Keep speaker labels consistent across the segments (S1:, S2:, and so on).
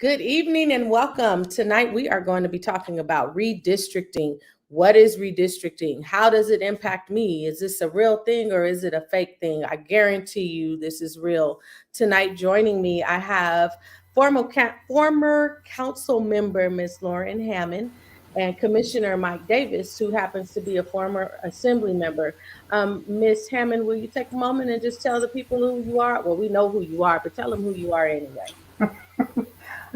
S1: Good evening and welcome. Tonight we are going to be talking about redistricting. What is redistricting? How does it impact me? Is this a real thing or is it a fake thing? I guarantee you this is real. Tonight joining me, I have former council member Ms. Lauren Hammond and Commissioner Mike Davis, who happens to be a former assembly member. Ms. Hammond, will you take a moment and just tell the people who you are? Well, we know who you are, but tell them who you are anyway.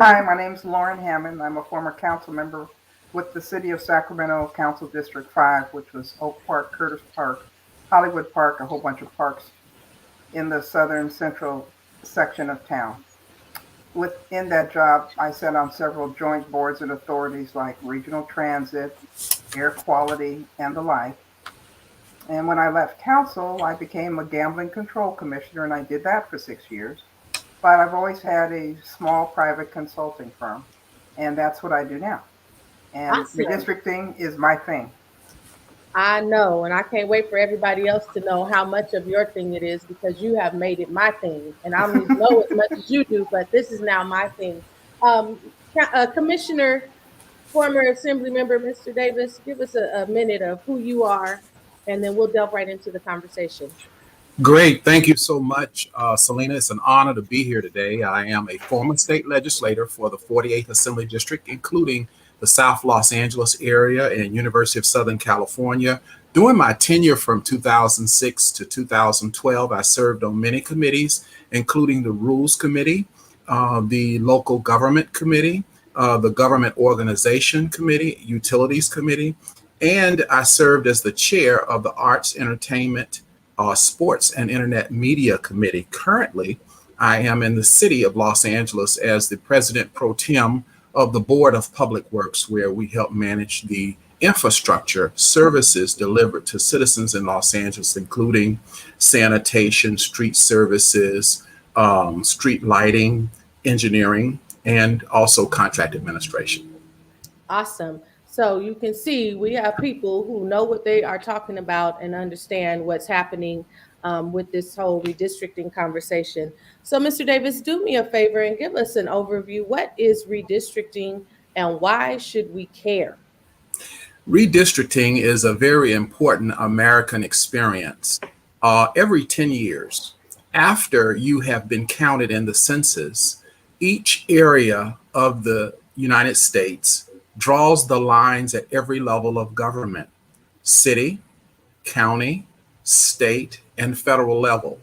S2: Hi, my name is Lauren Hammond. I'm a former council member with the City of Sacramento Council District 5, which was Oak Park, Curtis Park, Hollywood Park, a whole bunch of parks in the southern central section of town. Within that job, I sat on several joint boards and authorities like regional transit, air quality, and the like. And when I left council, I became a gambling control commissioner, and I did that for 6 years. But I've always had a small private consulting firm, and that's what I do now. And
S1: Awesome.
S2: Redistricting is my thing.
S1: I know, and I can't wait for everybody else to know how much of your thing it is because you have made it my thing. And I don't even know as much as you do, but this is now my thing. Commissioner, former Assembly member, Mr. Davis, give us a minute of who you are, and then we'll delve right into the conversation.
S3: Great. Thank you so much, Selena. It's an honor to be here today. I am a former state legislator for the 48th Assembly District, including the South Los Angeles area and University of Southern California. During my tenure from 2006 to 2012, I served on many committees, including the Rules Committee, the Local Government Committee, the Government Organization Committee, Utilities Committee, and I served as the chair of the Arts, Entertainment, Sports and Internet Media Committee. Currently, I am in the city of Los Angeles as the president pro tem of the Board of Public Works, where we help manage the infrastructure services delivered to citizens in Los Angeles, including sanitation, street services, street lighting, engineering, and also contract administration.
S1: Awesome. So you can see we have people who know what they are talking about and understand what's happening with this whole redistricting conversation. So Mr. Davis, do me a favor and give us an overview. What is redistricting and why should we care?
S3: Redistricting is a very important American experience. Every 10 years, after you have been counted in the census, each area of the United States draws the lines at every level of government: city, county, state, and federal level.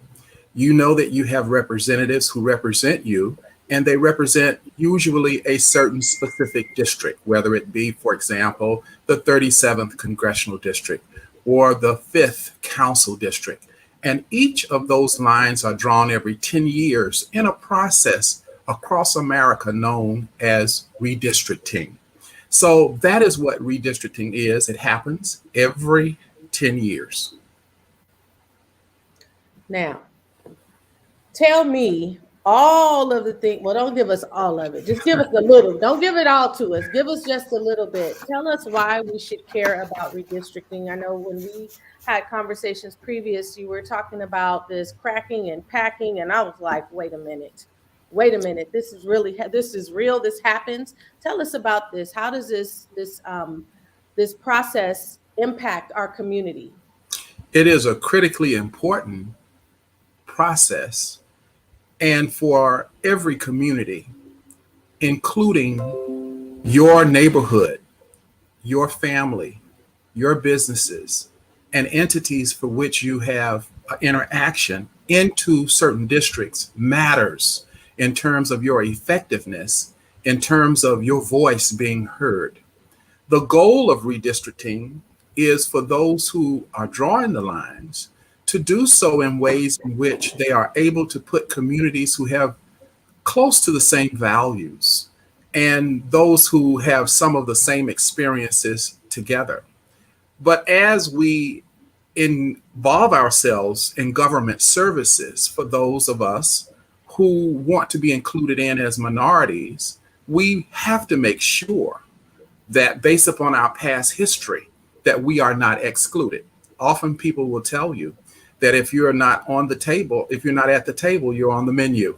S3: You know that you have representatives who represent you, and they represent usually a certain specific district, whether it be, for example, the 37th Congressional District or the 5th Council District. And each of those lines are drawn every 10 years in a process across America known as redistricting. So that is what redistricting is. It happens every 10 years.
S1: Now, tell me all of the things. Well, don't give us all of it. Just give us a little. Don't give it all to us. Give us just a little bit. Tell us why we should care about redistricting. I know when we had conversations previous, you were talking about this cracking and packing, and I was like, wait a minute. This is real. This happens. Tell us about this. How does this process impact our community?
S3: It is a critically important process, and for every community, including your neighborhood, your family, your businesses, and entities for which you have interaction into certain districts matters in terms of your effectiveness, in terms of your voice being heard. The goal of redistricting is for those who are drawing the lines to do so in ways in which they are able to put communities who have close to the same values and those who have some of the same experiences together. But as we involve ourselves in government services for those of us who want to be included in as minorities, we have to make sure that based upon our past history, that we are not excluded. Often people will tell you that if you're not on the table, if you're not at the table, you're on the menu.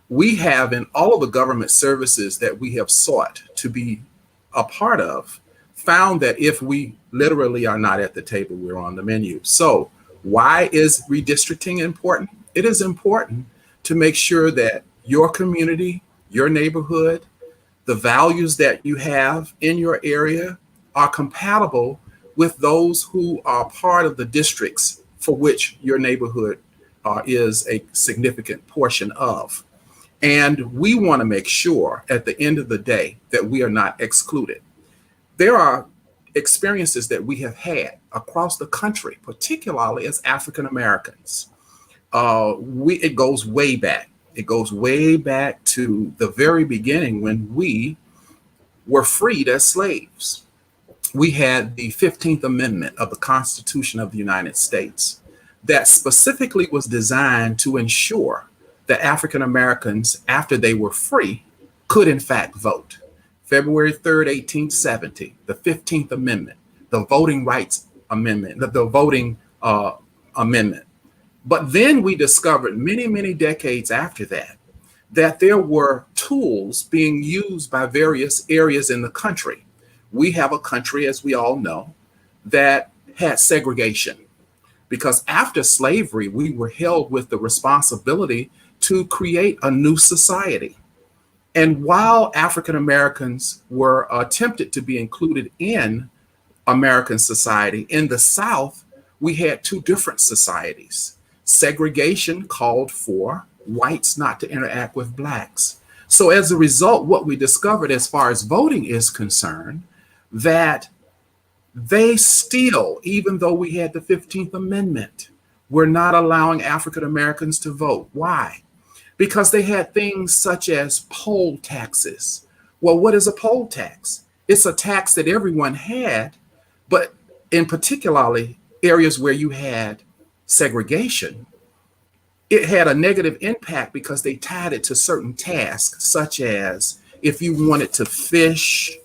S3: we have in all of the government services that we have sought to be a part of found that if we literally are not at the table, we're on the menu. So why is redistricting important? It is important to make sure that your community, your neighborhood, the values that you have in your area are compatible with those who are part of the districts for which your neighborhood is a significant portion of. And we want to make sure at the end of the day that we are not excluded. There are experiences that we have had across the country, particularly as African Americans. It goes way back. It goes way back to the very beginning when we were freed as slaves. We had the 15th Amendment of the Constitution of the United States that specifically was designed to ensure that African Americans, after they were free, could in fact vote. February 3rd, 1870, the 15th Amendment, the Voting Rights Amendment, the Voting Amendment. But then we discovered many, many decades after that, that there were tools being used by various areas in the country. We have a country, as we all know, that had segregation because after slavery, we were held with the responsibility to create a new society. And while African Americans were attempted to be included in American society, in the South, we had two different societies. Segregation called for whites not to interact with blacks. So as a result, what we discovered as far as voting is concerned, that they still, even though we had the 15th Amendment, were not allowing African Americans to vote. Why? Because they had things such as poll taxes. Well, what is a poll tax? It's a tax that everyone had, but in particularly areas where you had segregation, it had a negative impact because they tied it to certain tasks, such as if you wanted to fish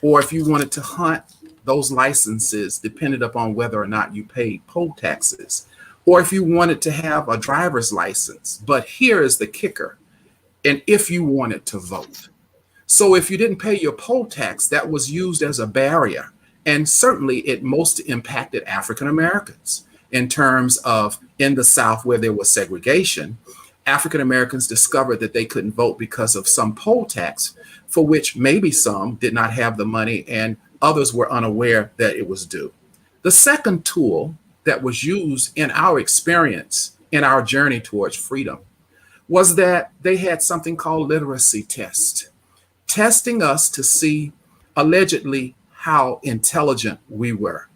S3: or if you wanted to hunt, those licenses depended upon whether or not you paid poll taxes, or if you wanted to have a driver's license. But here is the kicker, and if you wanted to vote. So if you didn't pay your poll tax, that was used as a barrier. And certainly it most impacted African Americans in terms of in the South where there was segregation. African Americans discovered that they couldn't vote because of some poll tax for which maybe some did not have the money and others were unaware that it was due. The second tool that was used in our experience in our journey towards freedom was that they had something called literacy test, testing us to see allegedly how intelligent we were.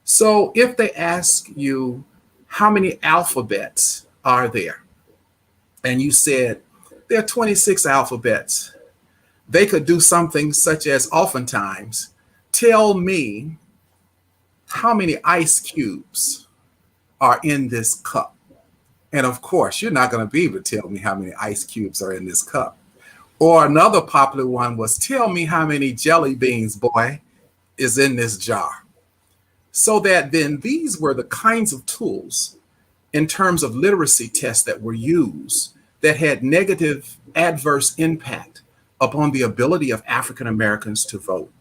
S3: So if they ask you, how many alphabets are there? And you said, there are 26 alphabets. They could do something such as oftentimes, tell me how many ice cubes are in this cup. And of course, you're not going to be able to tell me how many ice cubes are in this cup. Or another popular one was, tell me how many jelly beans, boy, is in this jar. So that then these were the kinds of tools in terms of literacy tests that were used that had negative adverse impact upon the ability of African Americans to vote.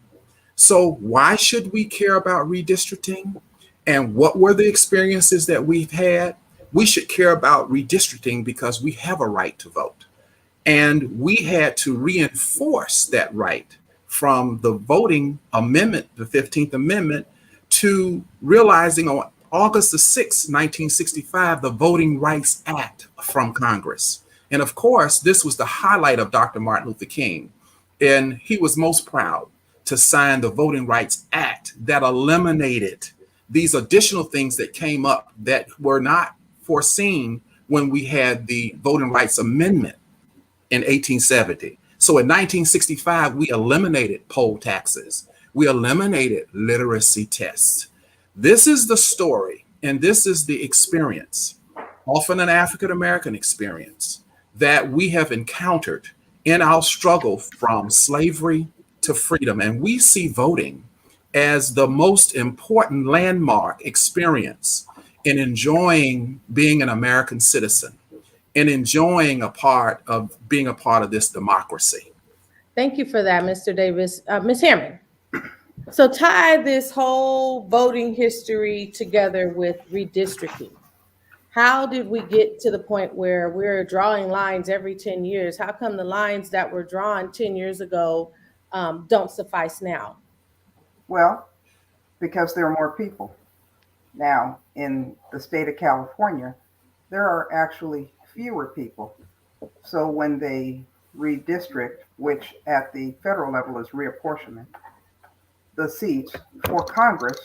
S3: So why should we care about redistricting? And what were the experiences that we've had? We should care about redistricting because we have a right to vote. And we had to reinforce that right from the voting amendment, the 15th Amendment, to realizing on August the 6th, 1965, the Voting Rights Act from Congress. And of course, this was the highlight of Dr. Martin Luther King. And he was most proud to sign the Voting Rights Act that eliminated these additional things that came up that were not foreseen when we had the Voting Rights Amendment in 1870. So in 1965, we eliminated poll taxes. We eliminated literacy tests. This is the story, and this is the experience, often an African-American experience, that we have encountered in our struggle from slavery to freedom. And we see voting as the most important landmark experience in enjoying being an American citizen. and enjoying being a part of this democracy.
S1: Thank you for that, Mr. Davis. Ms. Hammond, so tie this whole voting history together with redistricting. How did we get to the point where we're drawing lines every 10 years? How come the lines that were drawn 10 years ago don't suffice now?
S2: Well, because there are more people. Now, in the state of California, there are actually fewer people. So when they redistrict, which at the federal level is reapportionment, the seats for Congress,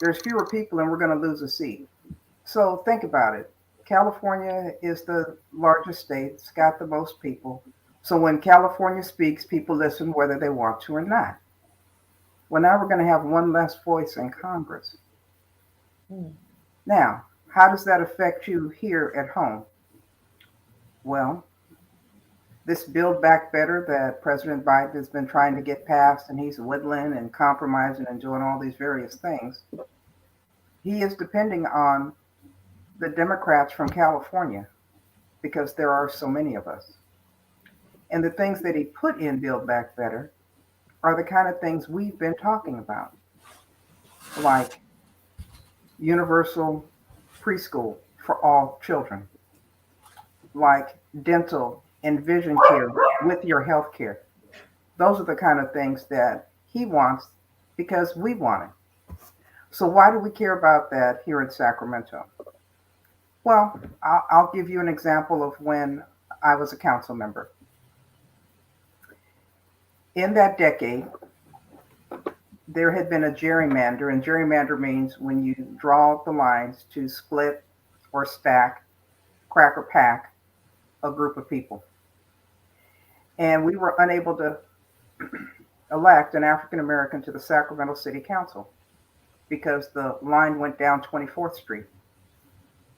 S2: there's fewer people and we're going to lose a seat. So think about it. California is the largest state, it's got the most people. So when California speaks, people listen whether they want to or not. Well, now we're going to have one less voice in Congress. Now, how does that affect you here at home? Well, this Build Back Better that President Biden has been trying to get passed, and he's whittling and compromising and doing all these various things, he is depending on the Democrats from California because there are so many of us. And the things that he put in Build Back Better are the kind of things we've been talking about, like universal preschool for all children, like dental and vision care with your health care. Those are the kind of things that he wants because we want it. So why do we care about that here in Sacramento? Well, I'll give you an example of when I was a council member. In that decade, there had been a gerrymander, and gerrymander means when you draw the lines to split or stack, crack or pack a group of people. And we were unable to elect an African American to the Sacramento City Council because the line went down 24th Street.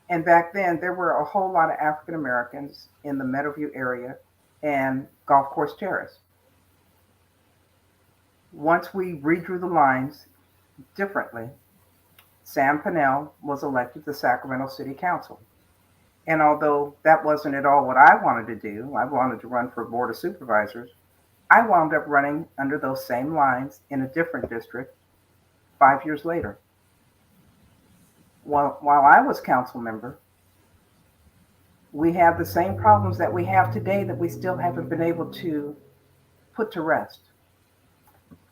S2: And back then, there were a whole lot of African Americans in the Meadowview area and Golf Course Terrace. Once we redrew the lines differently, Sam Pinnell was elected to Sacramento City Council. And although that wasn't at all what I wanted to do, I wanted to run for Board of Supervisors, I wound up running under those same lines in a different district 5 years later. While I was council member, we have the same problems that we have today that we still haven't been able to put to rest.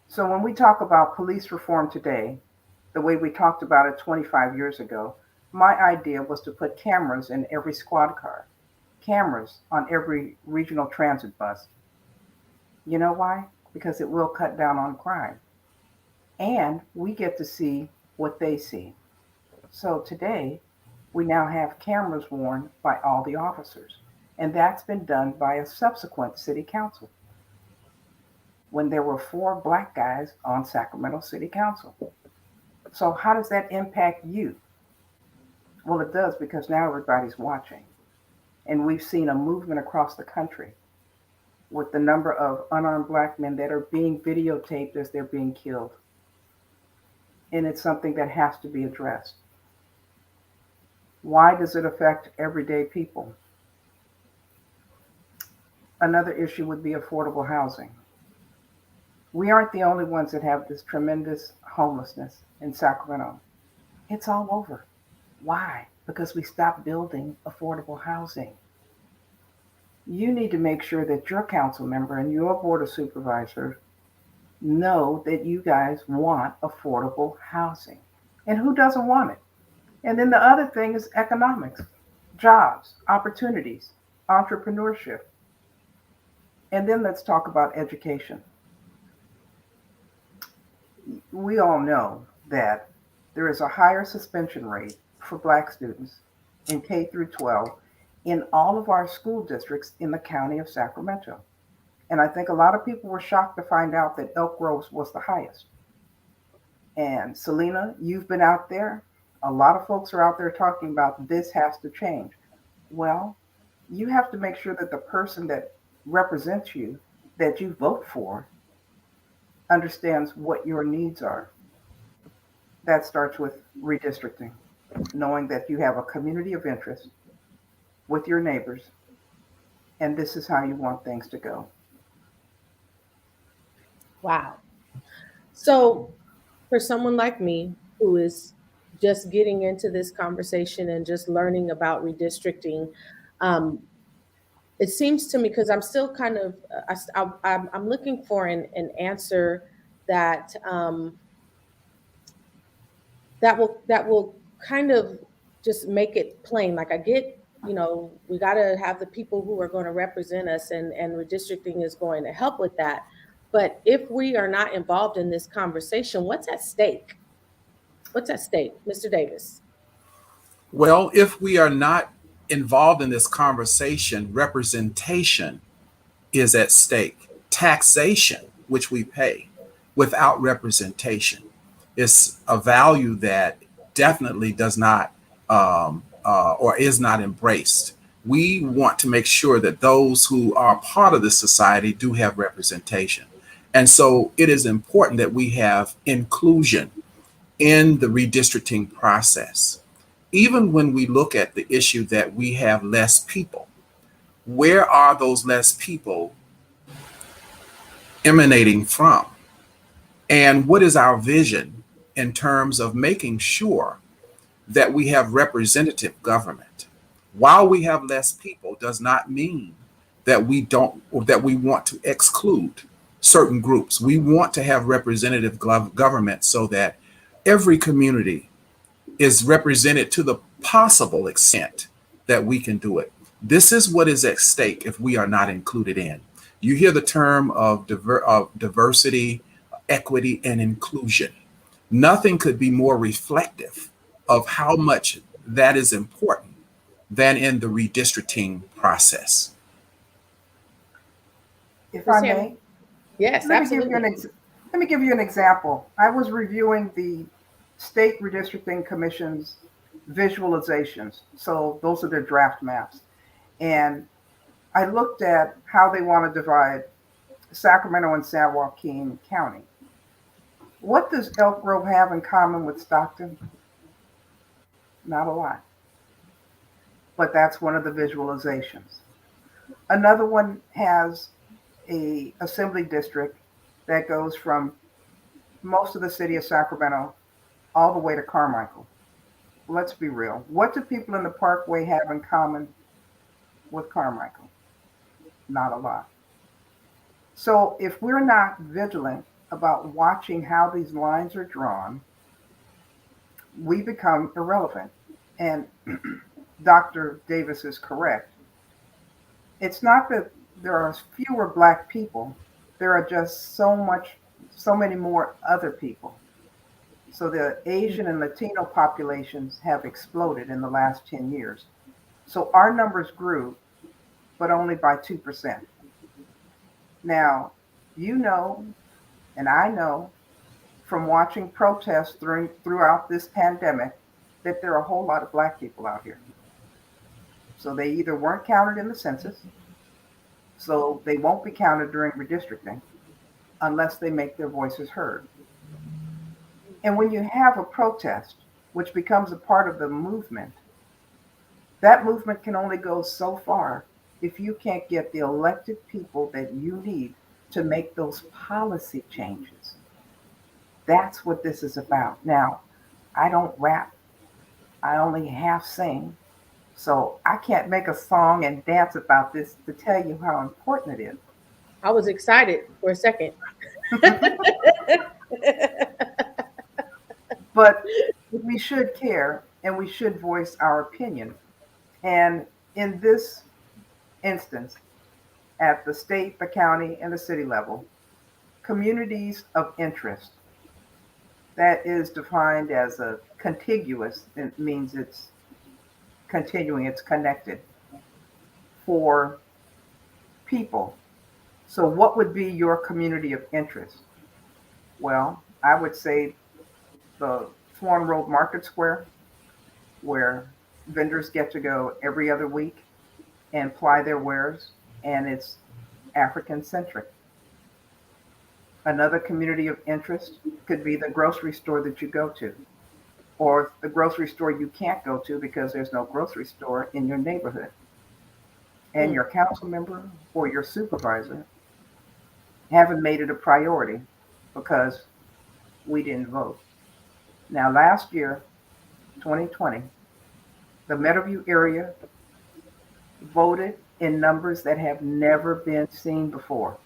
S2: So when we talk about police reform today, the way we talked about it 25 years ago, my idea was to put cameras in every squad car, cameras on every regional transit bus. You know why? Because it will cut down on crime. And we get to see what they see. So today, we now have cameras worn by all the officers. And that's been done by a subsequent city council when there were 4 black guys on Sacramento City Council. So how does that impact you? Well, it does because now everybody's watching. And we've seen a movement across the country with the number of unarmed black men that are being videotaped as they're being killed. And it's something that has to be addressed. Why does it affect everyday people? Another issue would be affordable housing. We aren't the only ones that have this tremendous homelessness in Sacramento. It's all over. Why? Because we stopped building affordable housing. You need to make sure that your council member and your board of supervisors know that you guys want affordable housing. And who doesn't want it? And then the other thing is economics, jobs, opportunities, entrepreneurship. And then let's talk about education. We all know that there is a higher suspension rate for black students in K through 12 in all of our school districts in the county of Sacramento. And I think a lot of people were shocked to find out that Elk Grove was the highest. And Selena, you've been out there. A lot of folks are out there talking about this has to change. Well, you have to make sure that the person that represents you, that you vote for, understands what your needs are. That starts with redistricting, knowing that you have a community of interest with your neighbors, and this is how you want things to go.
S1: Wow. So for someone like me who is just getting into this conversation and just learning about redistricting, um, it seems to me, because I'm still kind of, I'm looking for an answer that that will kind of just make it plain. Like, I get, we got to have the people who are going to represent us, and redistricting is going to help with that. But if we are not involved in this conversation, what's at stake? What's at stake, Mr. Davis?
S3: Well, if we are not involved in this conversation, representation is at stake. Taxation, which we pay without representation, is a value that definitely does not or is not embraced. We want to make sure that those who are part of the society do have representation. And so it is important that we have inclusion in the redistricting process. Even when we look at the issue that we have less people, where are those less people emanating from? And what is our vision in terms of making sure that we have representative government? While we have less people does not mean that we don't, or that we want to exclude certain groups. We want to have representative government so that every community is represented to the possible extent that we can do it. This is what is at stake if we are not included in. You hear the term of diversity, equity, and inclusion. Nothing could be more reflective of how much that is important than in the redistricting process.
S2: If
S1: Ms.
S2: I
S1: Hammond?
S2: may,
S1: Yes,
S2: let me give you
S1: absolutely.
S2: let me give you an example. I was reviewing the State Redistricting Commission's visualizations. So those are their draft maps. And I looked at how they want to divide Sacramento and San Joaquin County. What does Elk Grove have in common with Stockton? Not a lot. But that's one of the visualizations. Another one has a assembly district that goes from most of the city of Sacramento all the way to Carmichael. Let's be real. What do people in the Parkway have in common with Carmichael? Not a lot. So if we're not vigilant about watching how these lines are drawn, we become irrelevant. And Dr. Davis is correct. It's not that there are fewer Black people, there are just so many more other people. So the Asian and Latino populations have exploded in the last 10 years. So our numbers grew, but only by 2%. Now, you know, and I know from watching protests throughout this pandemic that there are a whole lot of Black people out here. So they either weren't counted in the census, so they won't be counted during redistricting unless they make their voices heard. And when you have a protest, which becomes a part of the movement, that movement can only go so far if you can't get the elected people that you need to make those policy changes. That's what this is about. Now, I don't rap, I only half sing. So I can't make a song and dance about this to tell you how important it
S1: I was excited for a second.
S2: is. But we should care and we should voice our opinion. And in this instance, at the state, the county, and the city level, communities of interest, that is defined as a contiguous, it means it's continuing, it's connected for people. So, what would be your community of interest? Well, I would say the Swan Road Market Square, where vendors get to go every other week and ply their wares, and it's African centric. Another community of interest could be the grocery store that you go to, or the grocery store you can't go to because there's no grocery store in your neighborhood. and your council member or your supervisor haven't made it a priority because we didn't vote. Now, last year, 2020, the Meadowview area voted in numbers that have never been seen before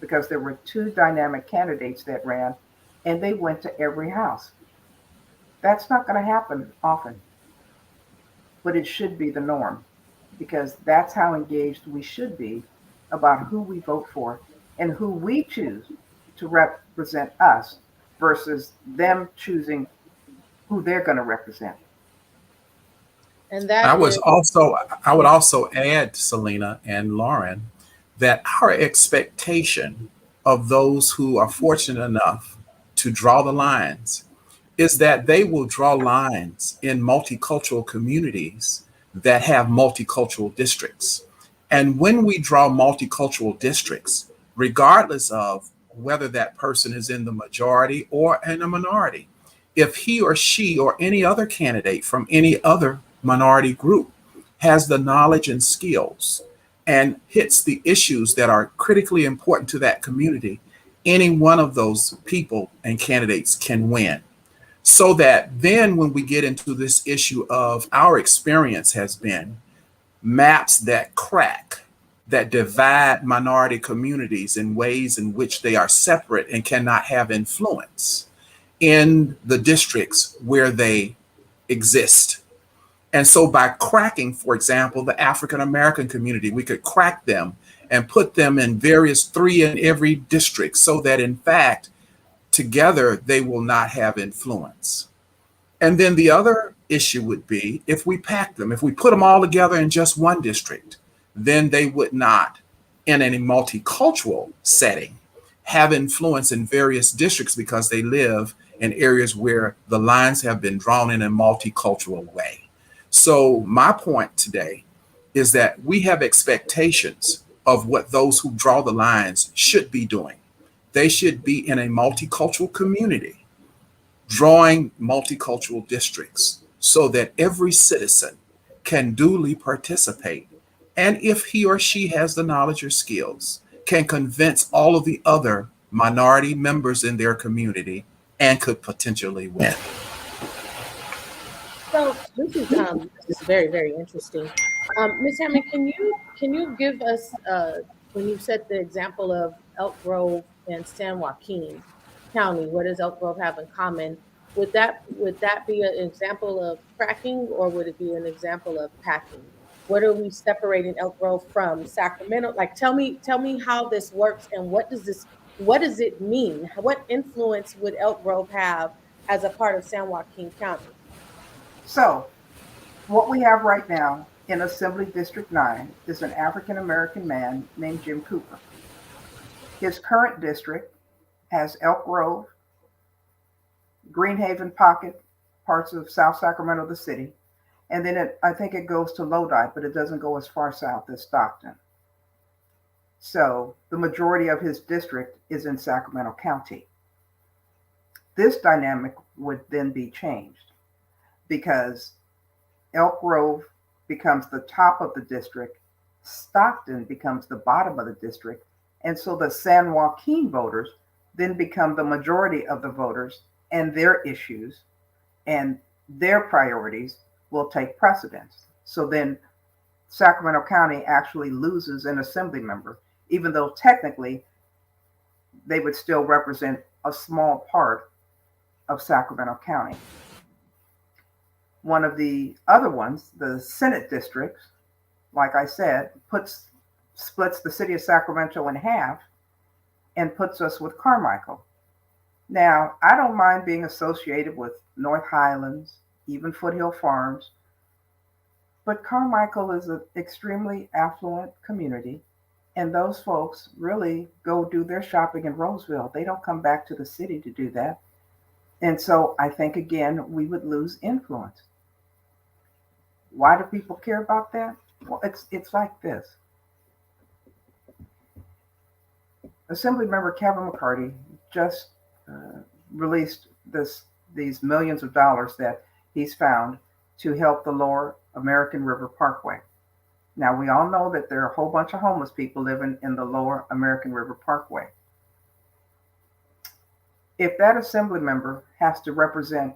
S2: because there were two dynamic candidates that ran and they went to every house. That's not going to happen often, but it should be the norm because that's how engaged we should be about who we vote for and who we choose to represent us versus them choosing who they're going to represent.
S1: And that is
S3: I would also add, Selena and Lauren, that our expectation of those who are fortunate enough to draw the lines is that they will draw lines in multicultural communities that have multicultural districts. And when we draw multicultural districts, regardless of whether that person is in the majority or in a minority, if he or she or any other candidate from any other minority group has the knowledge and skills and hits the issues that are critically important to that community, any one of those people and candidates can win. So that then when we get into this issue of our experience has been maps that crack, that divide minority communities in ways in which they are separate and cannot have influence in the districts where they exist. And so by cracking, for example, the African American community, we could crack them and put them in various three in every district so that in fact, together they will not have influence. And then the other issue would be if we pack them, if we put them all together in just one district, then they would not, in any multicultural setting, have influence in various districts because they live in areas where the lines have been drawn in a multicultural way. So my point today is that we have expectations of what those who draw the lines should be doing. They should be in a multicultural community, drawing multicultural districts so that every citizen can duly participate. And if he or she has the knowledge or skills, can convince all of the other minority members in their community and could potentially win.
S1: so. This is very very interesting. Ms. Hammond, can you give us when you set the example of Elk Grove and San Joaquin County, what does Elk Grove have in common? Would that be an example of cracking, or would it be an example of packing? What are we separating Elk Grove from Sacramento? Like, tell me how this works, and what does it mean? What influence would Elk Grove have as a part of San Joaquin County?
S2: So, what we have right now in Assembly District 9 is an African American man named Jim Cooper. His current district has Elk Grove, Greenhaven Pocket, parts of South Sacramento, the city, and then I think it goes to Lodi, but it doesn't go as far south as Stockton. So the majority of his district is in Sacramento County. This dynamic would then be changed because Elk Grove becomes the top of the district, Stockton becomes the bottom of the district, and so the San Joaquin voters then become the majority of the voters, and their issues and their priorities will take precedence. So then Sacramento County actually loses an assembly member, even though technically they would still represent a small part of Sacramento County. One of the other ones, the Senate districts, like I said, splits the city of Sacramento in half and puts us with Carmichael. Now, I don't mind being associated with North Highlands, even Foothill Farms, but Carmichael is an extremely affluent community, and those folks really go do their shopping in Roseville. They don't come back to the city to do that. And so I think, again, we would lose influence. Why do people care about that? Well, it's like this. Assemblymember Kevin McCarty just released these millions of dollars that he's found to help the Lower American River Parkway. Now, we all know that there are a whole bunch of homeless people living in the lower American River Parkway. If that assembly member has to represent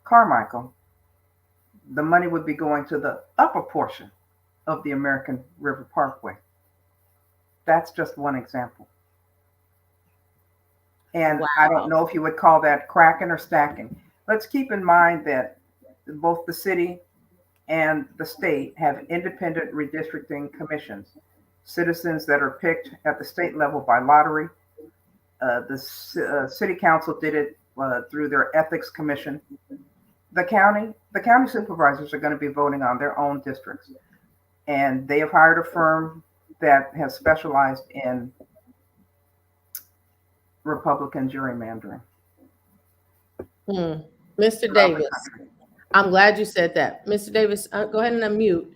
S2: Carmichael, the money would be going to the upper portion of the American River Parkway. That's just one example. And
S1: Wow.
S2: I don't know if you would call that cracking or stacking. Let's keep in mind that both the city and the state have independent redistricting commissions, citizens that are picked at the state level by lottery. The city council did it through their ethics commission. The county supervisors are going to be voting on their own districts. And they have hired a firm that has specialized in Republican gerrymandering.
S1: Mr. Davis, I'm glad you said that. Mr. Davis, go ahead and unmute.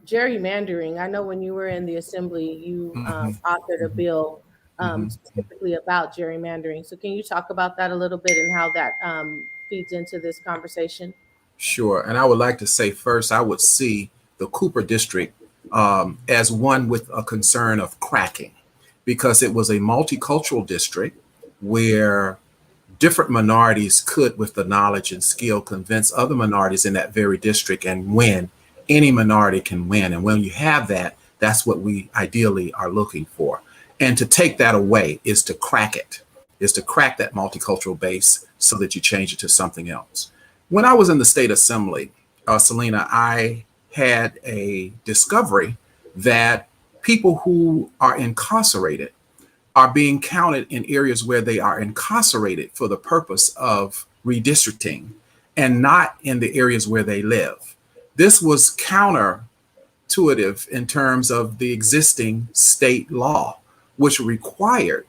S1: Gerrymandering, I know when you were in the assembly, you authored a bill specifically about gerrymandering. So can you talk about that a little bit and how that feeds into this conversation?
S3: Sure. And I would like to say first, I would see the Cooper District as one with a concern of cracking, because it was a multicultural district where different minorities could, with the knowledge and skill, convince other minorities in that very district and win. Any minority can win. And when you have that, that's what we ideally are looking for. And to take that away is to crack it, is to crack that multicultural base so that you change it to something else. When I was in the state assembly, Selena, I had a discovery that people who are incarcerated are being counted in areas where they are incarcerated for the purpose of redistricting and not in the areas where they live. This was counterintuitive in terms of the existing state law, which required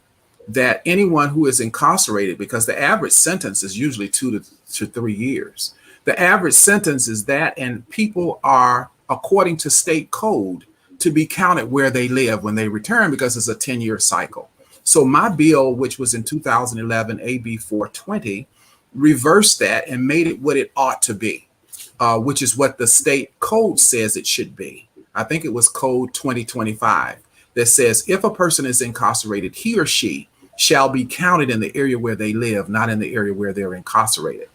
S3: that anyone who is incarcerated, because the average sentence is usually 2 to 3 years, the average sentence is that, and people are, according to state code, to be counted where they live when they return, because it's a 10-year cycle. So my bill, which was in 2011, AB 420, reversed that and made it what it ought to be, which is what the state code says it should be. I think it was code 2025 that says if a person is incarcerated, he or she shall be counted in the area where they live, not in the area where they're incarcerated.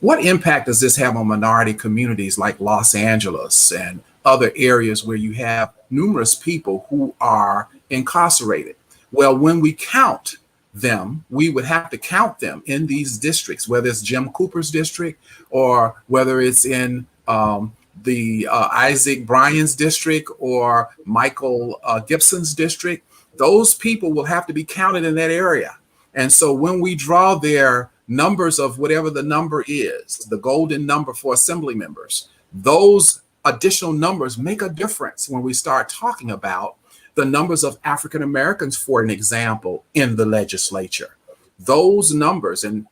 S3: What impact does this have on minority communities like Los Angeles and other areas where you have numerous people who are incarcerated? Well, when we count them, we would have to count them in these districts, whether it's Jim Cooper's district or whether it's in the Isaac Bryan's district or Michael Gibson's district. Those people will have to be counted in that area. And so when we draw their numbers of whatever the number is, the golden number for assembly members, those additional numbers make a difference when we start talking about the numbers of African Americans, for an example, in the legislature. Those numbers, and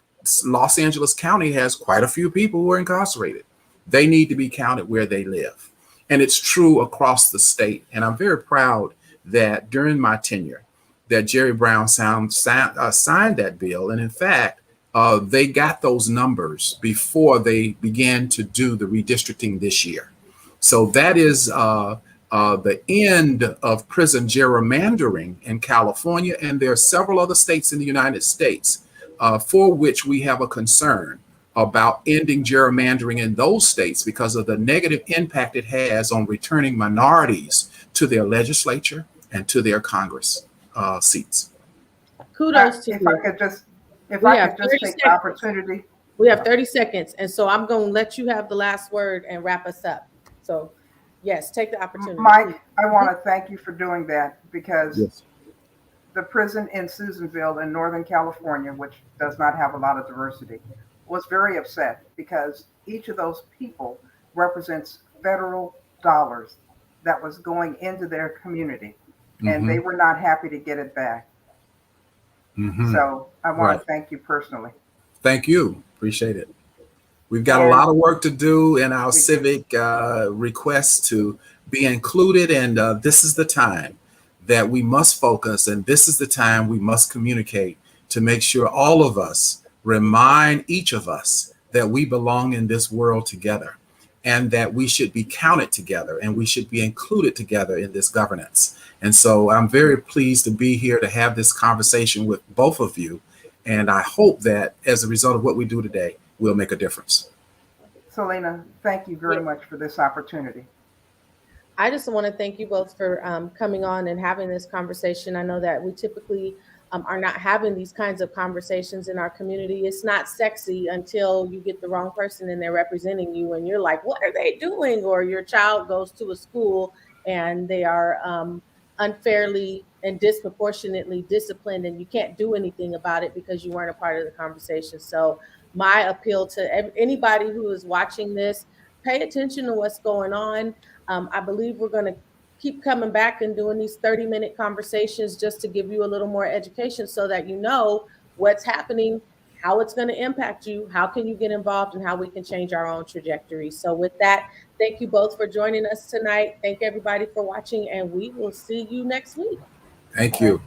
S3: Los Angeles County has quite a few people who are incarcerated. They need to be counted where they live. And it's true across the state. And I'm very proud that during my tenure, that Jerry Brown signed that bill. And in fact, they got those numbers before they began to do the redistricting this year. So that is the end of prison gerrymandering in California, and there are several other states in the United States for which we have a concern about ending gerrymandering in those states because of the negative impact it has on returning minorities to their legislature and to their Congress seats.
S1: Kudos to
S2: If
S1: you.
S2: I could just take the opportunity.
S1: We have 30 seconds, and so I'm going to let you have the last word and wrap us up. So, yes, take the opportunity.
S2: Mike, I want to thank you for doing that, because
S3: Yes.
S2: the prison in Susanville in Northern California, which does not have a lot of diversity, was very upset because each of those people represents federal dollars that was going into their community, and they were not happy to get it back. So I want to thank you personally.
S3: Thank you. Appreciate it. We've got a lot of work to do in our civic request to be included. And this is the time that we must focus. And this is the time we must communicate to make sure all of us remind each of us that we belong in this world together. and that we should be counted together and we should be included together in this governance. And so I'm very pleased to be here to have this conversation with both of you. And I hope that as a result of what we do today, we'll make a difference.
S2: Selena, thank you very much for this opportunity.
S1: I just want to thank you both for coming on and having this conversation. I know that we typically are not having these kinds of conversations in our community. It's not sexy until you get the wrong person and they're representing you and you're like, what are they doing? Or your child goes to a school and they are unfairly and disproportionately disciplined and you can't do anything about it because you weren't a part of the conversation. So my appeal to anybody who is watching this, pay attention to what's going on. I believe we're going to keep coming back and doing these 30-minute conversations just to give you a little more education so that you know what's happening, how it's going to impact you, how can you get involved, and how we can change our own trajectory. So with that, thank you both for joining us tonight. Thank everybody for watching, and we will see you next week.
S3: Thank you.